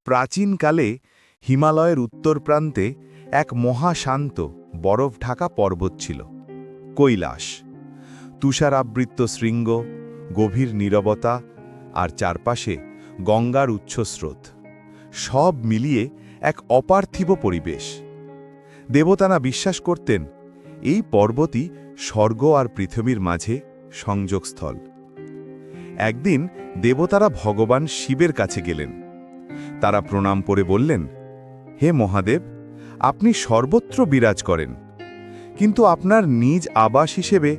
প্রাচীনকালে হিমালয়ের উত্তর প্রান্তে এক মহাশান্ত বরফ ঢাকা পর্বত ছিল, কৈলাস। তুষারাবৃত শৃঙ্গ, গভীর নীরবতা আর চারপাশে গঙ্গার উচ্ছ্রোত, সব মিলিয়ে এক অপার্থিব পরিবেশ। দেবতারা বিশ্বাস করতেন এই পর্বতই স্বর্গ আর পৃথিবীর মাঝে সংযোগস্থল। একদিন দেবতারা ভগবান শিবের কাছে গেলেন। তারা প্রণাম করে বললেন, হে মহাদেব, আপনি সর্বত্র বিরাজ করেন, কিন্তু আপনার নিজ আবাস হিসেবে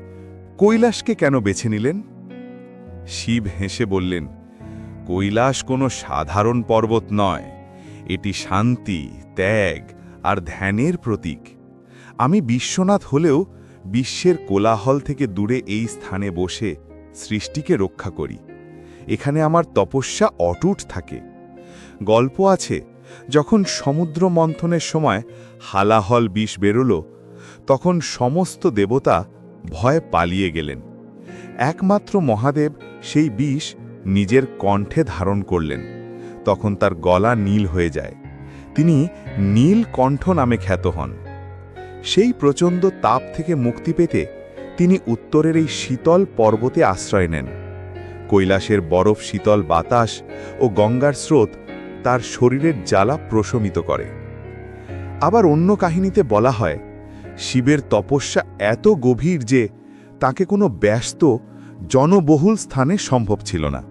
কৈলাসকে কেন বেছে নিলেন? শিব হেসে বললেন, কৈলাস কোনো সাধারণ পর্বত নয়, এটি শান্তি, ত্যাগ আর ধ্যানের প্রতীক। আমি বিশ্বনাথ হলেও বিশ্বের কোলাহল থেকে দূরে এই স্থানে বসে সৃষ্টিকে রক্ষা করি। এখানে আমার তপস্যা অটুট থাকে। গল্প আছে, যখন সমুদ্র মন্থনের সময় হালাহল বিষ বেরোল, তখন সমস্ত দেবতা ভয়ে পালিয়ে গেলেন। একমাত্র মহাদেব সেই বিষ নিজের কণ্ঠে ধারণ করলেন। তখন তার গলা নীল হয়ে যায়। তিনি নীলকণ্ঠ নামে খ্যাত হন। সেই প্রচণ্ড তাপ থেকে মুক্তি পেতে তিনি উত্তরের এই শীতল পর্বতে আশ্রয় নেন। কৈলাসের বরফ, শীতল বাতাস ও গঙ্গার স্রোত তার শরীরের জ্বালা প্রশমিত করে। আবার অন্য কাহিনীতে বলা হয়, শিবের তপস্যা এত গভীর যে তাকে কোনো ব্যস্ত জনবহুল স্থানে সম্ভব ছিল না।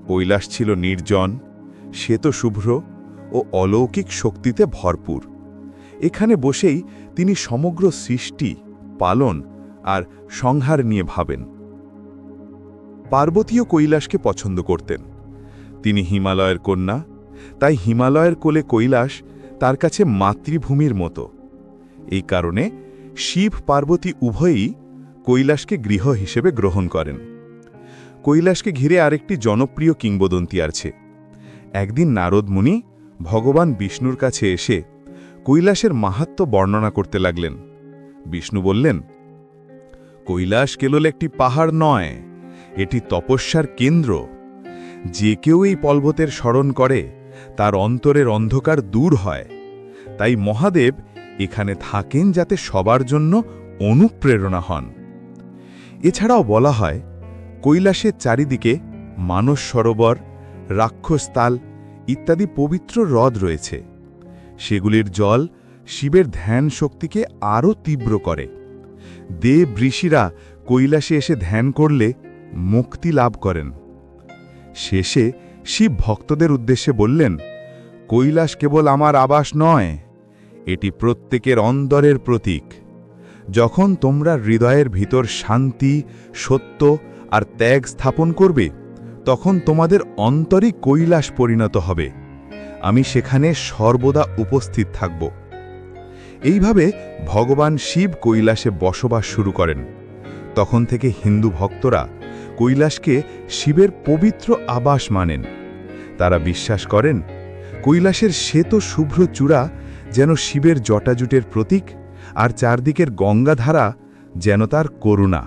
কৈলাস ছিল নির্জন, শ্বেতশুভ্র ও অলৌকিক শক্তিতে ভরপুর। এখানে বসেই তিনি সমগ্র সৃষ্টি, পালন আর সংহার নিয়ে ভাবেন। পার্বতীও কৈলাসকে পছন্দ করতেন। তিনি হিমালয়ের কন্যা, তাই হিমালয়ের কোলে কৈলাস তার কাছে মাতৃভূমির মতো। এই কারণে শিব পার্বতী উভয়ই কৈলাসকে গৃহ হিসেবে গ্রহণ করেন। কৈলাসকে ঘিরে আরেকটি জনপ্রিয় কিংবদন্তি আছে। একদিন নারদ মুনি ভগবান বিষ্ণুর কাছে এসে কৈলাসের মাহাত্ম্য বর্ণনা করতে লাগলেন। বিষ্ণু বললেন, কৈলাস কেবল একটি পাহাড় নয়, এটি তপস্যার কেন্দ্র। যে কেউ এই পর্বতের স্মরণ করে তার অন্তরের অন্ধকার দূর হয়। তাই মহাদেব এখানে থাকেন যাতে সবার জন্য অনুপ্রেরণা হন। এছাড়াও বলা হয়, কৈলাসের চারিদিকে মানস সরোবর, রাক্ষসতাল ইত্যাদি পবিত্র হ্রদ রয়েছে। সেগুলির জল শিবের ধ্যান শক্তিকে আরও তীব্র করে। দেব ঋষিরা কৈলাসে এসে ধ্যান করলে মুক্তি লাভ করেন। শেষে শিব ভক্তদের উদ্দেশ্যে বললেন, কৈলাস কেবল আমার আবাস নয়, এটি প্রত্যেকের অন্তরের প্রতীক। যখন তোমরা হৃদয়ের ভিতর শান্তি, সত্য আর ত্যাগ স্থাপন করবে, তখন তোমাদের অন্তরই কৈলাস পরিণত হবে। আমি সেখানে সর্বদা উপস্থিত থাকব। এইভাবে ভগবান শিব কৈলাসে বসবাস শুরু করেন। তখন থেকে হিন্দু ভক্তরা কৈলাসকে শিবের পবিত্র আবাস মানেন। তারা বিশ্বাস করেন, কৈলাসের শ্বেত শুভ্র চূড়া যেন শিবের জটাজুটের প্রতীক, আর চারদিকের গঙ্গাধারা যেন তার করুণা।